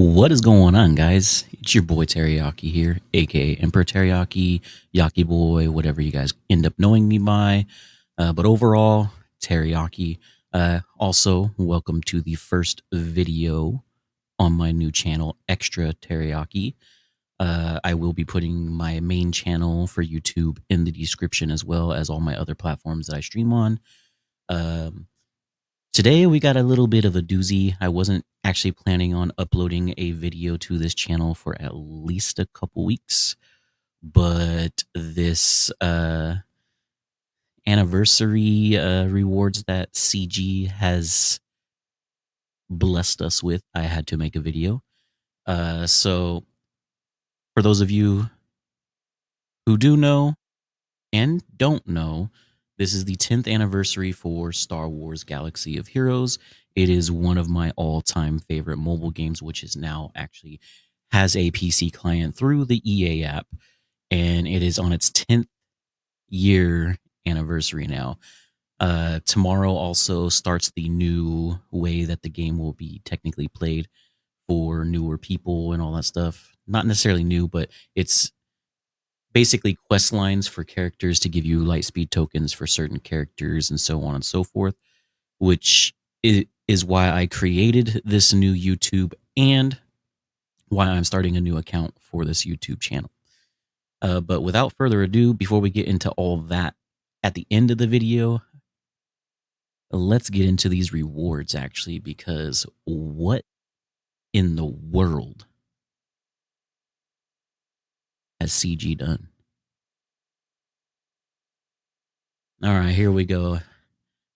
What is going on, guys? It's your boy Teriyaki here, aka Emperor Teriyaki, Yaki Boy, whatever you guys end up knowing me by. But overall, Teriyaki. Also, welcome to the first video on my new channel, ExtraTERRYaki. I will be putting my main channel for YouTube in the description as well as all my other platforms that I stream on. Um, Today we got a little bit of a doozy. I wasn't actually planning on uploading a video to this channel for at least a couple weeks, but this anniversary rewards that CG has blessed us with, I had to make a video. So for those of you who do know and don't know, this is the 10th anniversary for Star Wars Galaxy of Heroes. It is one of my all-time favorite mobile games, which is now actually has a PC client through the EA app, and it is on its 10th year anniversary now. Tomorrow also starts the new way that the game will be technically played for newer people and all that stuff. Not necessarily new, but it's basically quest lines for characters to give you light speed tokens for certain characters and so on and so forth, which is why I created this new YouTube and why I'm starting a new account for this YouTube channel. But without further ado, before we get into all that at the end of the video, let's get into these rewards actually, because what in the world has CG done? All right, here we go.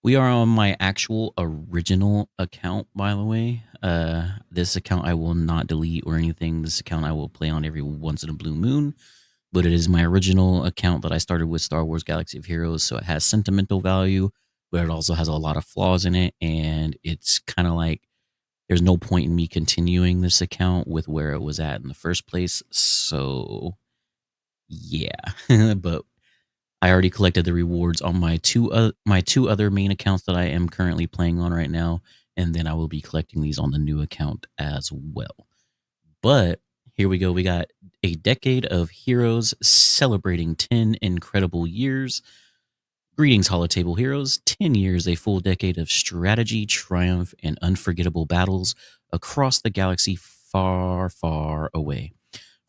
We are on my actual original account, by the way. This account I will not delete or anything. This account I will play on every once in a blue moon. But it is my original account that I started with Star Wars Galaxy of Heroes, so it has sentimental value, but it also has a lot of flaws in it, and it's kind of like there's no point in me continuing this account with where it was at in the first place. So, yeah. But I already collected the rewards on my two other main accounts that I am currently playing on right now, and then I will be collecting these on the new account as well. But here we go. We got a decade of heroes celebrating 10 incredible years. Greetings, Holotable heroes. 10 years, a full decade of strategy, triumph, and unforgettable battles across the galaxy far, far away.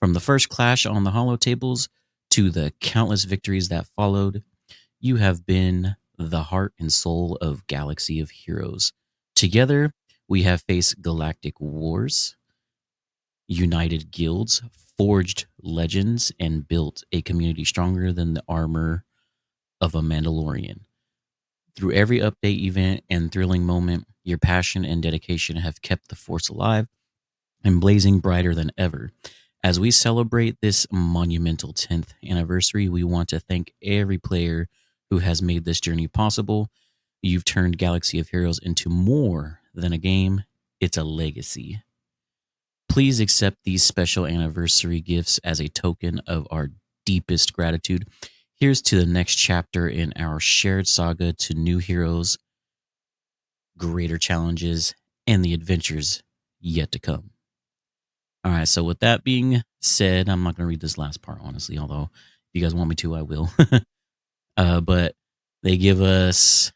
From the first clash on the Holotables to the countless victories that followed, you have been the heart and soul of Galaxy of Heroes. Together, we have faced galactic wars, united guilds, forged legends, and built a community stronger than the armor of a Mandalorian. Through every update, event, and thrilling moment, your passion and dedication have kept the Force alive and blazing brighter than ever. As we celebrate this monumental 10th anniversary, we want to thank every player who has made this journey possible. You've turned Galaxy of Heroes into more than a game, it's a legacy. Please accept these special anniversary gifts as a token of our deepest gratitude. Here's to the next chapter in our shared saga to new heroes, greater challenges, and the adventures yet to come. All right, so with that being said, I'm not going to read this last part, honestly, although if you guys want me to, I will. But they give us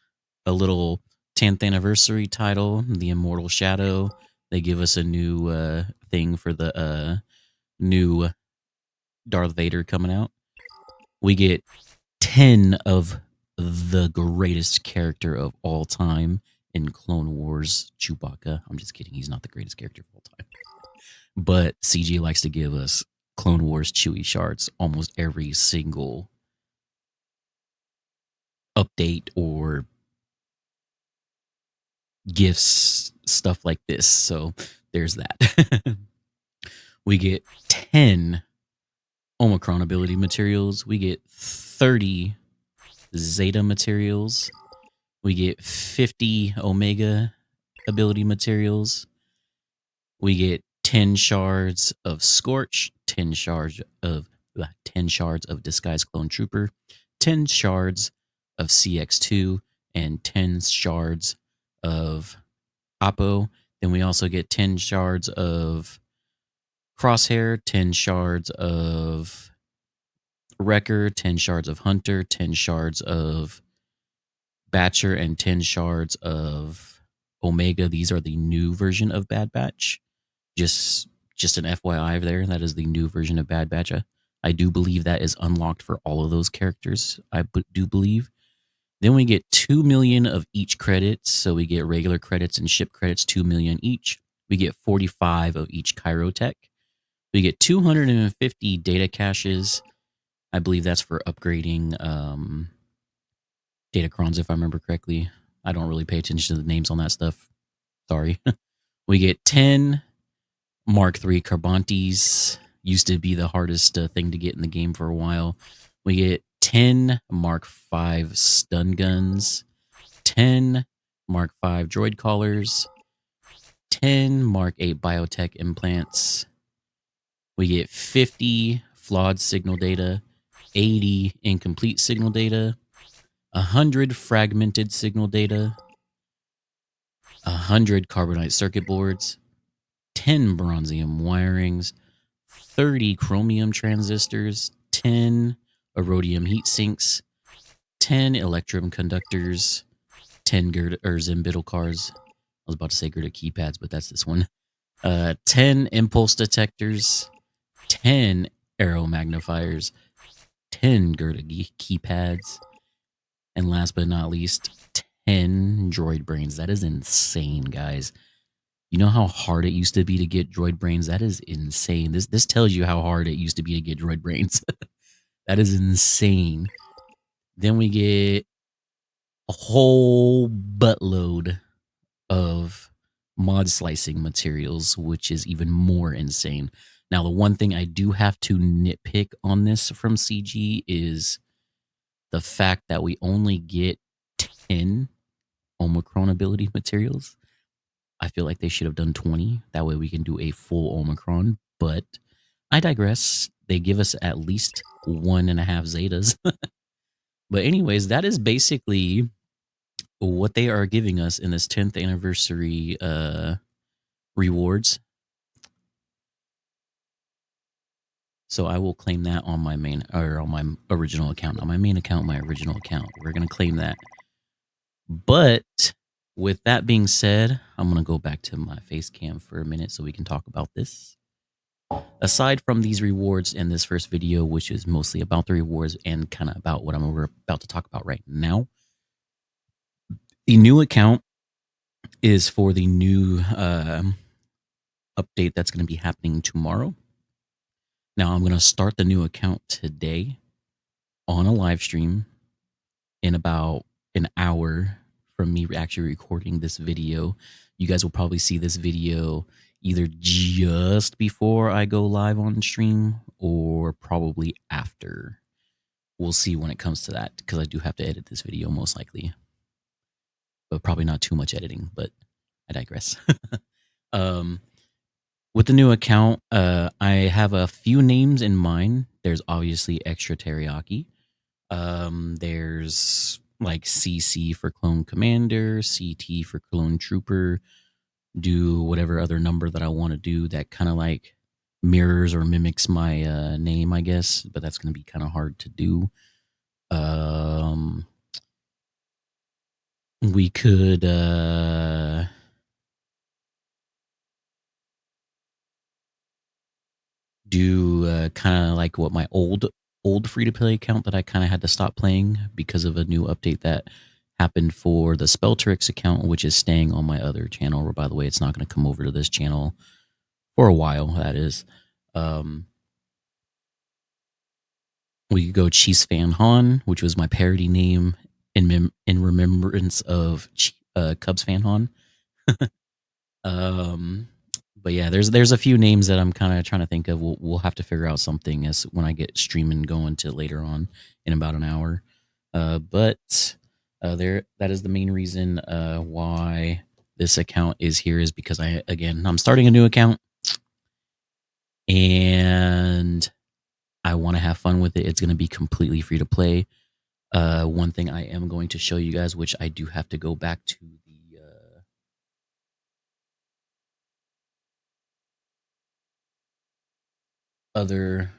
a little 10th anniversary title, The Immortal Shadow. They give us a new thing for the new Darth Vader coming out. We get 10 of the greatest character of all time in Clone Wars, Chewbacca. I'm just kidding. He's not the greatest character of all time. But CG likes to give us Clone Wars Chewie shards almost every single update or gifts, stuff like this. So there's that. We get 10 Omicron ability materials. We get 30 Zeta materials. We get 50 Omega ability materials. We get 10 shards of Scorch, 10 shards of Disguise Clone Trooper, 10 shards of CX2, and 10 shards of Oppo. Then we also get 10 shards of Crosshair, 10 shards of Wrecker, 10 shards of Hunter, 10 shards of Batcher, and 10 shards of Omega. These are the new version of Bad Batch. Just an FYI there. That is the new version of Bad Batch. I do believe that is unlocked for all of those characters. I do believe. Then we get 2 million of each credits. So we get regular credits and ship credits, 2 million each. We get 45 of each Chirotech. We get 250 data caches. I believe that's for upgrading Datacrons, if I remember correctly. I don't really pay attention to the names on that stuff. Sorry. We get 10 Mark III Carbantes. Used to be the hardest thing to get in the game for a while. We get 10 Mark V stun guns, 10 Mark V droid collars, 10 Mark VIII biotech implants. We get 50 flawed signal data, 80 incomplete signal data, 100 fragmented signal data, 100 carbonite circuit boards, 10 bronzium wirings, 30 chromium transistors, 10 erodium heat sinks, 10 electrum conductors, 10 Zimbital cars. I was about to say Gerda keypads, but that's this one. 10 impulse detectors, 10 arrow magnifiers, 10 Gerda keypads, and last but not least, 10 droid brains. That is insane, guys. You know how hard it used to be to get droid brains? That is insane. This tells you how hard it used to be to get droid brains. That is insane. Then we get a whole buttload of mod slicing materials, which is even more insane. Now, the one thing I do have to nitpick on this from CG is the fact that we only get 10 Omicron ability materials. I feel like they should have done 20. That way we can do a full Omicron. But I digress. They give us at least 1.5 Zetas. But anyways, that is basically what they are giving us in this 10th anniversary rewards. So I will claim that on my main or on my original account. On my main account, my original account. We're going to claim that. But with that being said, I'm going to go back to my face cam for a minute so we can talk about this. Aside from these rewards in this first video, which is mostly about the rewards and kind of about what I'm about to talk about right now, the new account is for the new update that's going to be happening tomorrow. Now, I'm going to start the new account today on a live stream in about an hour from me actually recording this video. You guys will probably see this video either just before I go live on stream or probably after. We'll see when it comes to that, because I do have to edit this video most likely. But probably not too much editing, but I digress. With the new account, I have a few names in mind. There's obviously ExtraTERRYaki. There's like CC for Clone Commander, CT for Clone Trooper, do whatever other number that I want to do that kind of like mirrors or mimics my name, I guess, but that's going to be kind of hard to do. We could do kind of like what my old free-to-play account that I kind of had to stop playing because of a new update that happened for the Spelltrix account, which is staying on my other channel. Or by the way, it's not going to come over to this channel for a while, that is. We could go Cheese Fan Han, which was my parody name in remembrance of Cubs Fan Han. But yeah, there's a few names that I'm kind of trying to think of. We'll have to figure out something as when I get streaming going to later on in about an hour. But that is the main reason why this account is here, is because I'm starting a new account and I want to have fun with it. It's going to be completely free to play. One thing I am going to show you guys, which I do have to go back to other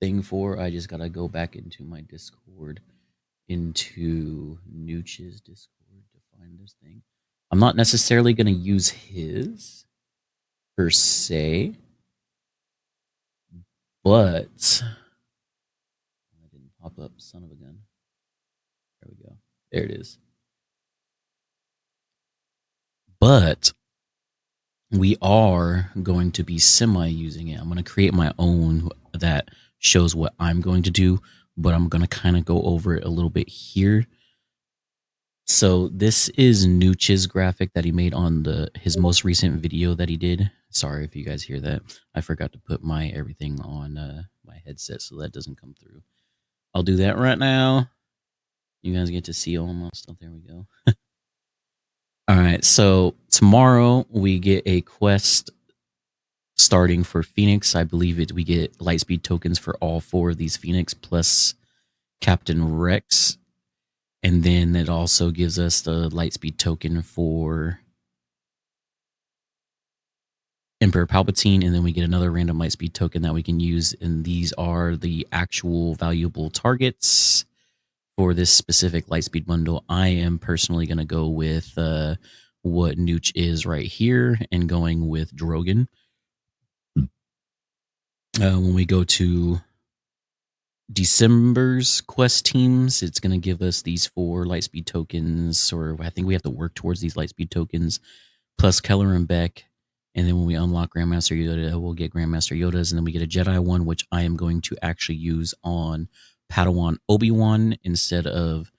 thing for. I just gotta go back into my Discord, into Nooch's Discord to find this thing. I'm not necessarily gonna use his per se, but I didn't pop up, son of a gun. There we go. There it is. But we are going to be semi using it. I'm going to create my own that shows what I'm going to do, but I'm going to kind of go over it a little bit here. So this is Nooch's graphic that he made on his most recent video that he did. Sorry if you guys hear that. I forgot to put my everything on my headset so that doesn't come through. I'll do that right now. You guys get to see all my stuff. There we go. All right, so tomorrow we get a quest starting for Phoenix. I believe we get lightspeed tokens for all 4 of these Phoenix plus Captain Rex. And then it also gives us the lightspeed token for Emperor Palpatine. And then we get another random lightspeed token that we can use. And these are the actual valuable targets for this specific lightspeed bundle. I am personally going to go with what Nooch is right here and going with Drogon. When we go to December's quest teams, it's going to give us these 4 lightspeed tokens, or I think we have to work towards these lightspeed tokens, plus Keller and Beck. And then when we unlock Grandmaster Yoda, we'll get Grandmaster Yodas, and then we get a Jedi one, which I am going to actually use on Padawan Obi-Wan instead of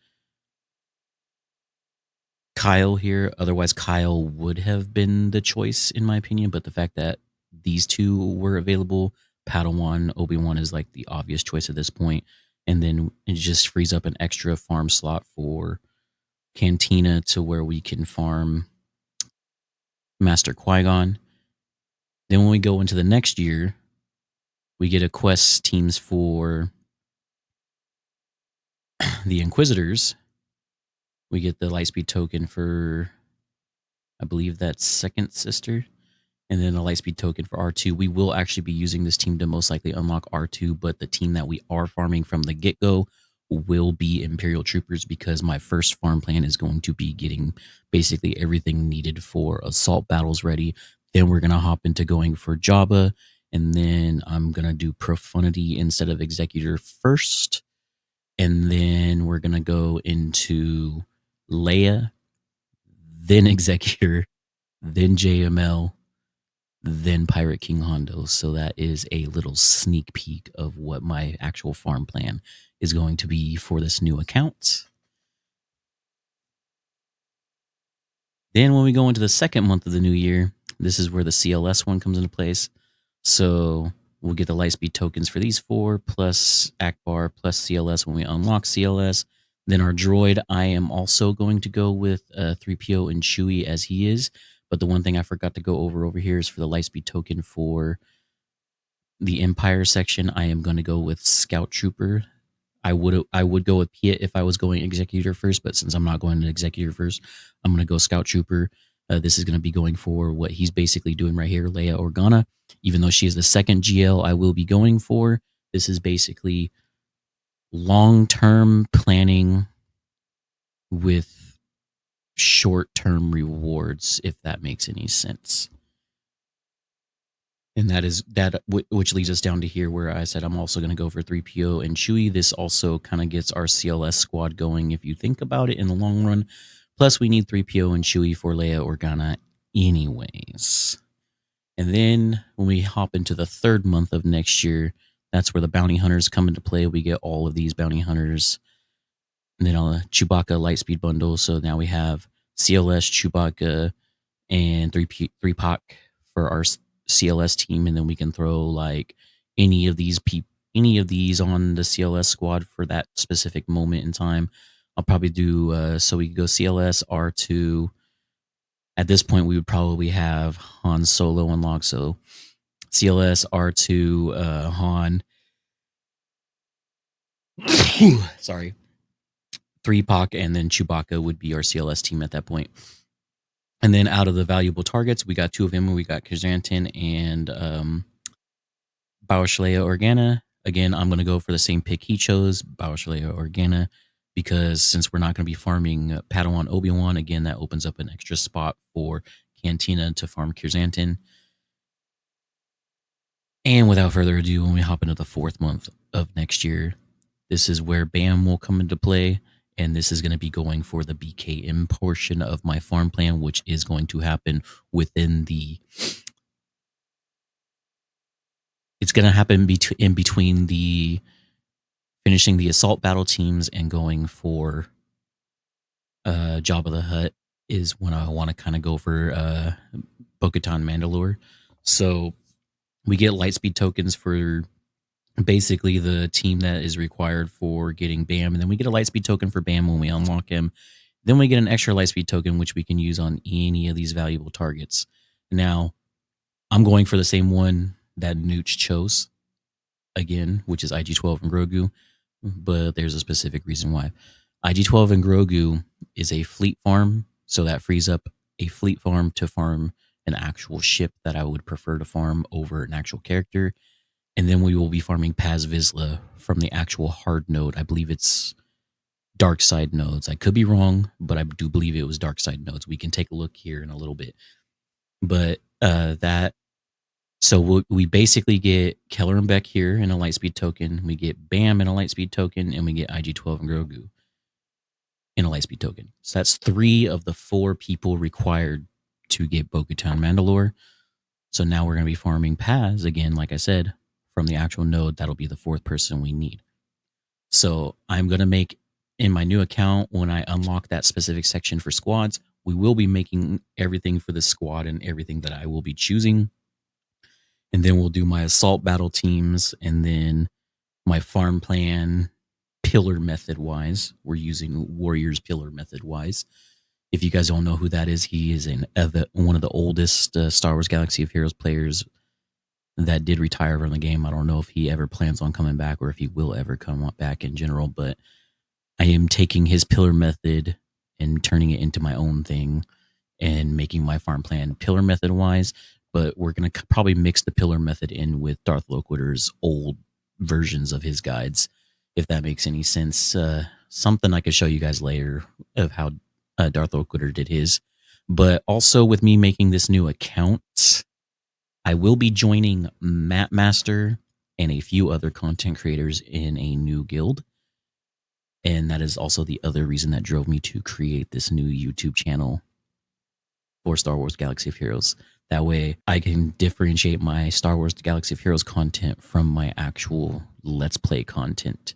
Kyle here. Otherwise, Kyle would have been the choice, in my opinion, but the fact that these 2 were available, Padawan Obi-Wan is like the obvious choice at this point. And then it just frees up an extra farm slot for Cantina to where we can farm Master Qui-Gon. Then when we go into the next year, we get a quest teams for the Inquisitors. We get the lightspeed token for, I believe that's second sister. And then a lightspeed token for R2. We will actually be using this team to most likely unlock R2, but the team that we are farming from the get-go will be Imperial Troopers, because my first farm plan is going to be getting basically everything needed for assault battles ready. Then we're going to hop into going for Jabba, and then I'm going to do Profundity instead of Executor first. And then we're going to go into Leia, then Executor, then JML, then Pirate King Hondo. So that is a little sneak peek of what my actual farm plan is going to be for this new account. Then when we go into the second month of the new year, this is where the CLS one comes into place. So we'll get the lightspeed tokens for these 4 plus Akbar plus CLS when we unlock CLS. Then our droid, I am also going to go with 3PO and Chewie as he is. But the one thing I forgot to go over here is for the lightspeed token for the Empire section. I am going to go with Scout Trooper. I would go with Piet if I was going Executor first, but since I'm not going to Executor first, I'm going to go Scout Trooper. This is going to be going for what he's basically doing right here, Leia Organa. Even though she is the second GL I will be going for, this is basically long-term planning with short-term rewards, if that makes any sense. And that is that, which leads us down to here where I said I'm also going to go for 3PO and Chewie. This also kind of gets our CLS squad going if you think about it in the long run. Plus, we need 3PO and Chewie for Leia Organa anyways. And then when we hop into the third month of next year, that's where the bounty hunters come into play. We get all of these bounty hunters. And then a Chewbacca Lightspeed bundle. So now we have CLS, Chewbacca, and 3POC for our CLS team. And then we can throw like any of these on the CLS squad for that specific moment in time. I'll probably do, so we could go CLS, R2. At this point, we would probably have Han Solo unlocked. So CLS, R2, Han. Sorry. 3POC and then Chewbacca would be our CLS team at that point. And then out of the valuable targets, we got 2 of them. We got Kazantin and Bauschlea Organa. Again, I'm going to go for the same pick he chose, Bauschlea Organa, because since we're not going to be farming Padawan Obi-Wan, again, that opens up an extra spot for Cantina to farm Kirzantin. And without further ado, when we hop into the 4th month of next year, this is where BAM will come into play. And this is going to be going for the BKM portion of my farm plan, which is going to happen within the. It's going to happen in between the finishing the assault battle teams and going for Jabba the Hutt is when I want to kind of go for Bo-Katan Mandalore. So we get lightspeed tokens for basically the team that is required for getting BAM, and then we get a lightspeed token for BAM when we unlock him. Then we get an extra lightspeed token, which we can use on any of these valuable targets. Now, I'm going for the same one that Nooch chose, again, which is IG-12 and Grogu, but there's a specific reason why. IG-12 and Grogu is a fleet farm, so that frees up a fleet farm to farm an actual ship that I would prefer to farm over an actual character. And then we will be farming Paz Vizsla from the actual hard node. I believe it's dark side nodes. I could be wrong, but I do believe it was dark side nodes. We can take a look here in a little bit. But so we basically get Keller and Beck here in a lightspeed token. We get BAM in a lightspeed token, and we get IG-12 and Grogu in a lightspeed token. So that's 3 of the 4 people required to get Bo-Katan Mandalore. So now we're going to be farming Paz again, like I said, from the actual node. That'll be the 4th person we need. So I'm going to make, in my new account, when I unlock that specific section for squads, we will be making everything for the squad and everything that I will be choosing. And then we'll do my assault battle teams, and then my farm plan pillar method wise. We're using Warriors pillar method wise. If you guys don't know who that is, he is one of the oldest Star Wars Galaxy of Heroes players that did retire from the game. I don't know if he ever plans on coming back or if he will ever come back in general, but I am taking his pillar method and turning it into my own thing and making my farm plan pillar method wise. But we're going to probably mix the pillar method in with Darth Loquitter's old versions of his guides, if that makes any sense. Something I could show you guys later of how Darth Loquitter did his. But also with me making this new account, I will be joining Map Master and a few other content creators in a new guild. And that is also the other reason that drove me to create this new YouTube channel for Star Wars Galaxy of Heroes. That way I can differentiate my Star Wars Galaxy of Heroes content from my actual Let's Play content.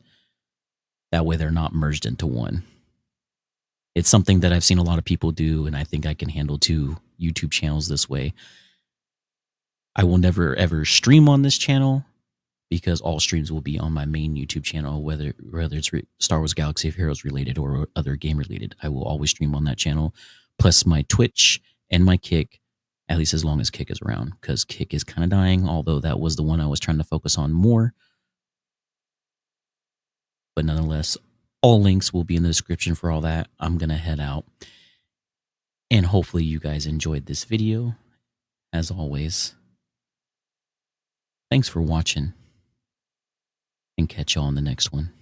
That way they're not merged into one. It's something that I've seen a lot of people do, and I think I can handle 2 YouTube channels this way. I will never ever stream on this channel because all streams will be on my main YouTube channel, whether it's Star Wars Galaxy of Heroes related or other game related. I will always stream on that channel, plus my Twitch and my Kick, at least as long as Kick is around, because Kick is kind of dying, although that was the one I was trying to focus on more. But nonetheless, all links will be in the description for all that. I'm going to head out. And hopefully you guys enjoyed this video. As always, thanks for watching, and catch y'all on the next one.